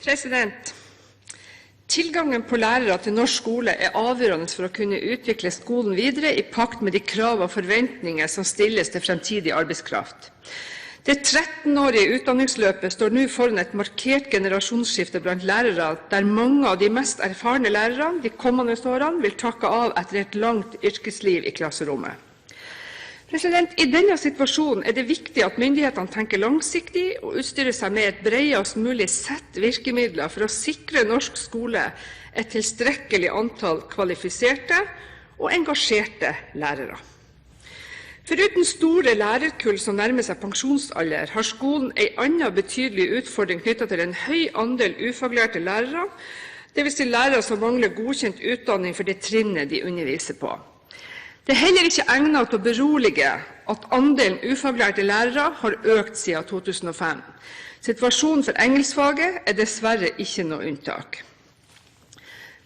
President, tilgangen på lærere til norsk skole er avgjørende for å kunne utvikle skolen videre i pakt med de krav og forventninger som stilles til fremtidig arbeidskraft. Det 13-årige utdanningsløpet står nå foran et markert generasjonsskifte blant lærere, der mange av de mest erfarne lærerne de kommende årene vil takke av etter et langt yrkesliv i klasserommet. I denne situasjonen er det viktig at myndighetene tenker langsiktig og utstyrer seg med et bredest mulig sett virkemidler for å sikre norsk skole et tilstrekkelig antall kvalifiserte og engasjerte lærere. Foruten store lærerkull som nærmer seg pensjonsalder, har skolen en annen betydelig utfordring knyttet til en høy andel ufaglærte lærere, dvs. lærere som mangler godkjent utdanning for det trinnet de underviser på. Det er heller ikke egnet til å berolige at andelen ufaglærte lærere har økt siden 2005. Situasjonen for engelskfaget er dessverre ikke noe unntak.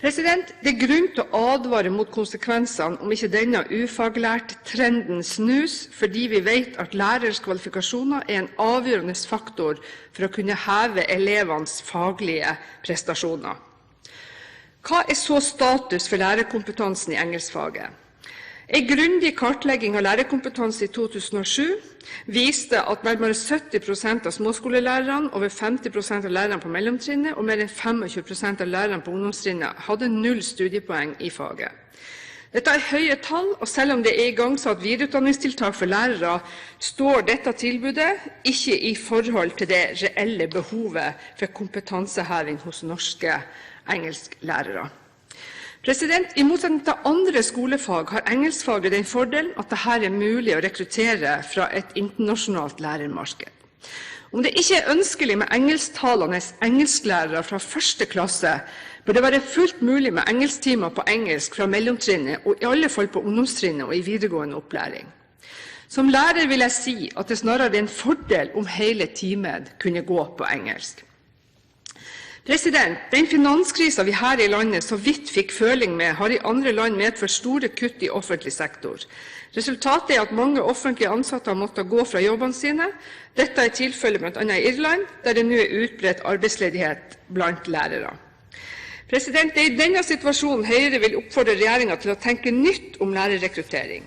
Det er grunn til å advare mot konsekvensene om ikke denne ufaglært-trenden snus, fordi vi vet at lærers kvalifikasjoner er en avgjørende faktor for å kunne heve elevenes faglige prestasjoner. Hva er så status for lærerkompetansen i engelskfaget? En grundig kartlegging av lærerkompetanse i 2007 viste at nærmere 70% av småskolelærerne, over 50% av lærerne på mellomtrinnet og mer enn 25% av lærerne på ungdomstrinnet hadde 0 studiepoeng i faget. Dette er høye tall, og selv om det er igangsatt videreutdanningstiltak for lærere, står dette tilbudet ikke i forhold til det reelle behovet for kompetanseheving hos norske engelsklærere. I motsetning til andre skolefag har engelskfaget den fordelen at dette er mulig å rekruttere fra et internasjonalt lærermarked. Om det ikke er ønskelig med engelsktalende engelsklærere fra 1. klasse, bør det være fullt mulig med engelsktimer på engelsk fra mellomtrinnet, og i alle fall på ungdomstrinnet og i videregående opplæring. Som lærer vil jeg si at det snarere er en fordel om hele timen kunne gå på engelsk. Den finanskrisen vi her i landet så vidt fikk føling med, har i andre land medført store kutt i offentlig sektor. Resultatet er at mange offentlige ansatte har måttet gå fra jobbene sine. Dette er tilfellet bl.a. i Irland, der det nå er utbredt arbeidsledighet blant lærere. Det er i denne situasjonen Høyre vil oppfordre regjeringen til å tenke nytt om lærerrekruttering.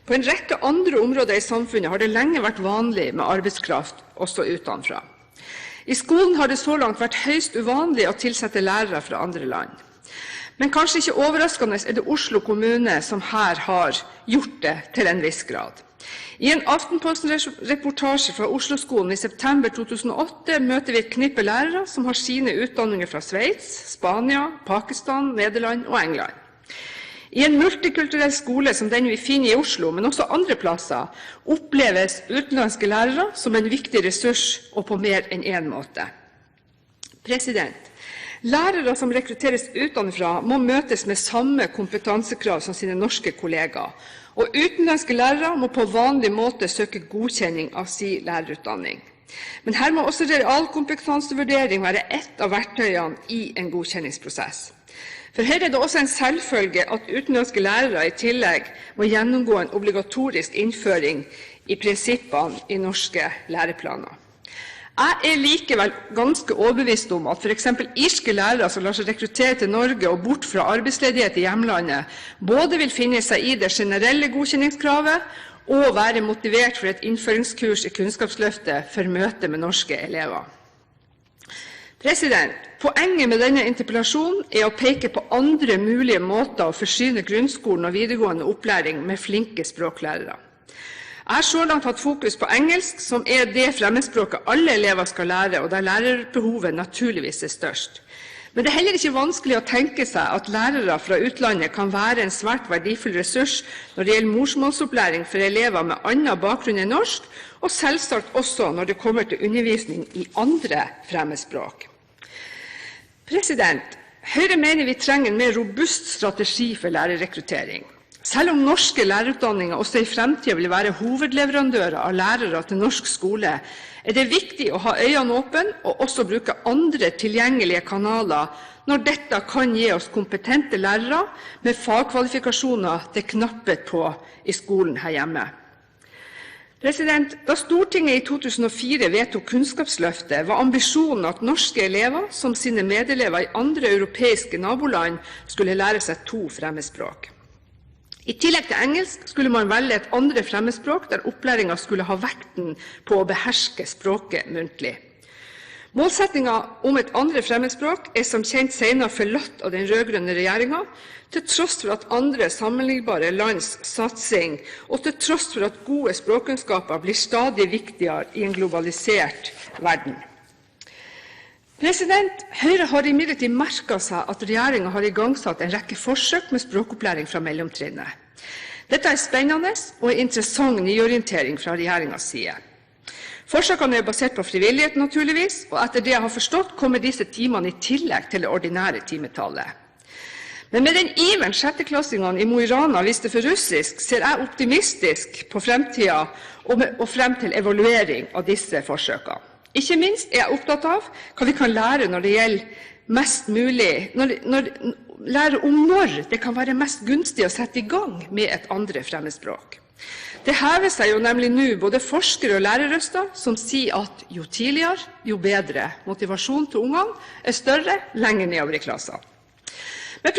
På en rekke andre områder i samfunnet har det lenge vært vanlig med arbeidskraft, også utenfra. I skolen har det så langt vært høyst uvanlig å tilsette lærere fra andre land. Men kanskje ikke overraskende er det Oslo kommune som her har gjort det til en viss grad. I en Aftenposten-reportasje fra Oslo-skolen i september 2008 møter vi et knippe lærere som har sine utdanninger fra Sveits, Spania, Pakistan, Nederland og England. I en multikulturell skole som den vi finner i Oslo, men også andre plasser, oppleves utenlandske lærere som en viktig ressurs og på mer enn én måte. Lærere som rekrutteres utenfra må møtes med samme kompetansekrav som sine norske kollegaer, og utenlandske lærere må på vanlig måte søke godkjenning av sin lærerutdanning. Men her må også realkompetansevurdering være ett av verktøyene i en godkjenningsprosess. For Høyre er det også en selvfølge at utenlandske lærere i tillegg må gjennomgå en obligatorisk innføring i prinsippene i norske læreplaner. Jeg er likevel ganske overbevist om at f.eks. irske lærere som lar seg rekruttere til Norge og bort fra arbeidsledighet i hjemlandet, både vil finne seg i det generelle godkjenningskravet og være motivert for et innføringskurs i Kunnskapsløftet for møte med norske elever. Poenget med denne interpellasjonen er å peke på andre mulige måter å forsyne grunnskolen og videregående opplæring med flinke språklærere. Jeg har så langt hatt fokus på engelsk, som er det fremmedspråket alle elever skal lære, og der lærerbehovet naturligvis er størst. Men det er heller ikke vanskelig å tenke seg at lærere fra utlandet kan være en svært verdifull ressurs når det gjelder morsmålsopplæring for elever med annen bakgrunn enn norsk, og selvsagt også når det kommer til undervisning i andre fremmedspråk. Høyre mener vi trenger en mer robust strategi for lærerrekruttering. Selv om norske lærerutdanninger også i fremtiden vil være hovedleverandører av lærere til norsk skole, er det viktig å ha øynene åpne og også bruke andre tilgjengelige kanaler når dette kan gi oss kompetente lærere med fagkvalifikasjoner det knapphet på i skolen her hjemme. Da Stortinget i 2004 vedtok Kunnskapsløftet, var ambisjonen at norske elever, som sine medelever i andre europeiske naboland, skulle lære seg 2 fremmedspråk. I tillegg til engelsk skulle man velge et andre fremmedspråk der opplæringen skulle ha vekten på å beherske språket muntlig. Målsettingen om et andre fremmedspråk er som kjent senere forlatt av den rød-grønne regjeringen, til tross for at andre sammenlignbare lands satsing, og til tross for at gode språkkunnskaper blir stadig viktigere i en globalisert verden. Høyre har imidlertid merket seg at regjeringen har igangsatt en rekke forsøk med språkopplæring fra mellomtrinnet. Dette er spennende og en interessant nyorientering fra regjeringens side. Forsøkene er basert på frivillighet, naturligvis, og etter det jeg har forstått, kommer disse timene i tillegg til det ordinære timetallet. Men med den iveren sjetteklassingene i Mo i Rana viste for russisk, ser jeg optimistisk på fremtiden og frem til evaluering av disse forsøkene. Ikke minst er jeg opptatt av hva vi kan lære når det gjelder lære om når det kan være mest gunstig å sette i gang med et andre fremmedspråk. Det hever seg jo nemlig nå både forskere og lærerrøster som sier at jo tidligere, jo bedre. Motivasjonen til ungene er større lenger nedover i klassen. Men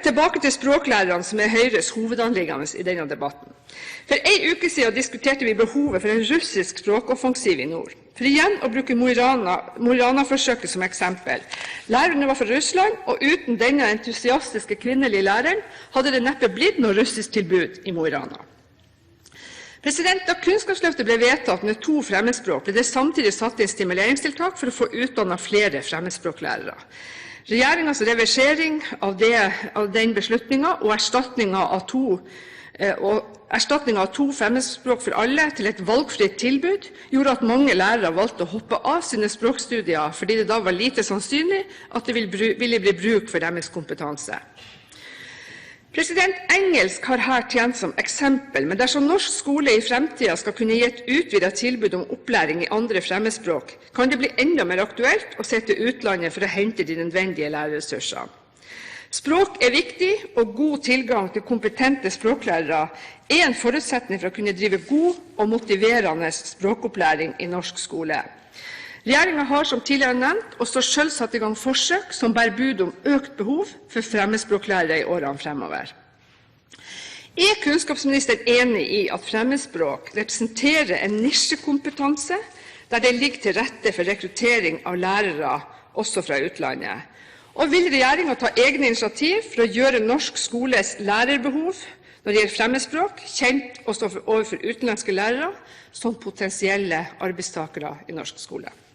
tilbake til språklærerne, som er Høyres hovedanliggende i denne debatten. For en uke siden diskuterte vi behovet for en russisk språkoffensiv i nord. For igjen å bruke Mo i Rana-forsøket som eksempel. Lærerne var fra Russland, og uten denne entusiastiske kvinnelige læreren hadde det neppe blitt noe russisk tilbud i Mo i Rana. Da Kunnskapsløftet ble vedtatt med 2 fremmedspråk, ble det samtidig satt inn stimuleringstiltak for å få utdannet flere fremmedspråklærere. Regjeringens reversering av den beslutningen og erstatningen av 2 fremmedspråk for alle til et valgfritt tilbud gjorde at mange lærere valgte å hoppe av sine språkstudier fordi det da var lite sannsynlig at det ville bli bruk for deres kompetanse. Engelsk har her tjent som eksempel, men dersom norsk skole i fremtiden skal kunne gi et utvidet tilbud om opplæring i andre fremmedspråk, kan det bli enda mer aktuelt å se til utlandet for å hente de nødvendige lærerressursene. Språk er viktig, og god tilgang til kompetente språklærere er en forutsetning for å kunne drive god og motiverende språkopplæring i norsk skole. Regjeringen har, som tidligere nevnt, også selv satt i gang forsøk som bærer bud om økt behov for fremmedspråklærere i årene fremover. Er kunnskapsministeren enig i at fremmedspråk representerer en nisjekompetanse der det ligger til rette for rekruttering av lærere også fra utlandet? Og vil regjeringen ta egne initiativ for å gjøre norsk skoles lærerbehov når det gjelder fremmedspråk, kjent også overfor utenlandske lærere som potensielle arbeidstakere i norsk skole?